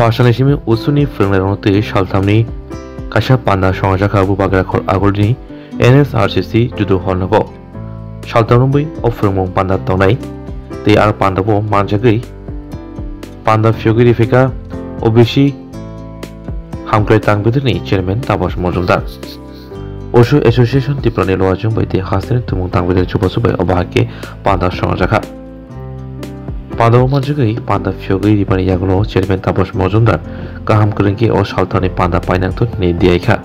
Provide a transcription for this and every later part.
서아산의심이 우순이 프랭레로노트 살탐니 가샤 판다 성자카부 바그라 아골니 NSRCC 주도 헌나고 살탐노부이 어프르몽 판다 떠나이 তে আর পান্ডাবো মানজাগৈ পান্ডা ফিওগিরি ফিকা ওবিসি হামক্রাই তাংবিদনি চেয়ারম্যান তাপস মজুমদার ওশো এসোসিয়েশন টিপ্রানি লোয়াজং বাইতে হাসিন তুমুং তাংবিদের চুপাসুবাই অবাহাকে পান্ডা সংজাখা পান্ডাবো মানজাগৈ পান্ডা ফিওগিরি রিপানি ইয়াগুলো চেয়ারম্যান তাপস মজুমদার গাহাম করেঙ্কি ও সালতানি পান্ডা পাইনাংতো নি দিয়াইখা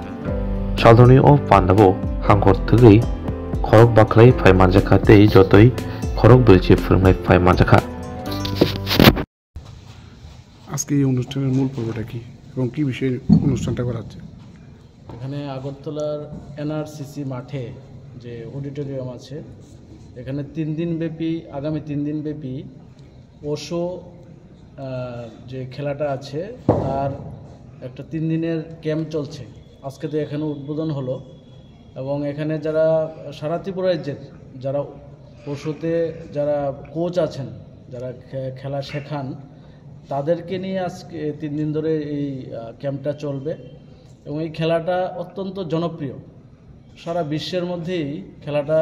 সালতানি ও পান্ডাবো হাঙ্কর থগৈ খরক বাখলাই ফাই মানজাখাতে যতই খরক বেলছে ফিল্মাই ফাই মানজাখা। আজকে এই অনুষ্ঠানের মূল পর্বটা কি এবং কি বিষয়ে অনুষ্ঠানটা করা হচ্ছে? এখানে আগরতলার এনআরসিসি মাঠে যে অডিটোরিয়াম আছে এখানে আগামী 3 দিন ব্যাপী ওশো যে খেলাটা আছে তার একটা 3 দিনের ক্যাম্প চলছে। আজকে তো এখানে উদ্বোধন হলো এবং এখানে যারা সারা ত্রিপুরা রাজ্যের যারা ওশোতে যারা কোচ আছেন যারা খেলা শেখান তাদেরকে নিয়ে আজকে 3 দিন ধরে এই ক্যাম্পটা চলবে এবং এই খেলাটা অত্যন্ত জনপ্রিয়। সারা বিশ্বের মধ্যেই খেলাটা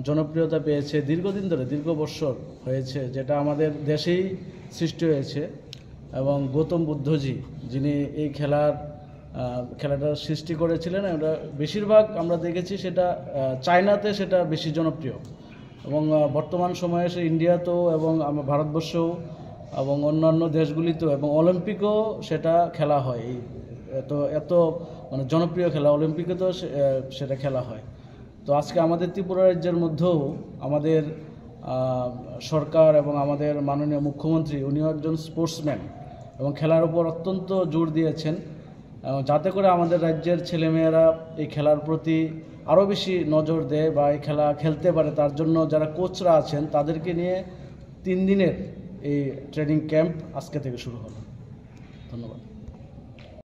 জনপ্রিয়তা পেয়েছে দীর্ঘদিন ধরে, দীর্ঘ বছর হয়েছে, যেটা আমাদের দেশেই সৃষ্টি হয়েছে এবং গৌতম বুদ্ধজি যিনি এই খেলাটার সৃষ্টি করেছিলেন এটা বেশিরভাগ আমরা দেখেছি সেটা চায়নাতে সেটা বেশি জনপ্রিয় এবং বর্তমান সময়ে সে ইন্ডিয়াতেও এবং ভারতবর্ষেও এবং অন্যান্য দেশগুলিতেও এবং অলিম্পিকও সেটা খেলা হয়। এত মানে জনপ্রিয় খেলা, অলিম্পিকে তো সেটা খেলা হয়। তো আজকে আমাদের ত্রিপুরা রাজ্যের মধ্যেও আমাদের সরকার এবং আমাদের মাননীয় মুখ্যমন্ত্রী উনিও একজন স্পোর্টসম্যান এবং খেলার উপর অত্যন্ত জোর দিয়েছেন যাতে করে আমাদের রাজ্যের ছেলেমেয়েরা এই খেলার প্রতি আরও বেশি নজর দেয় বা এই খেলা খেলতে পারে। তার জন্য যারা কোচরা আছেন তাদেরকে নিয়ে 3 দিনের এই ট্রেনিং ক্যাম্প আজকে থেকে শুরু হলো। ধন্যবাদ।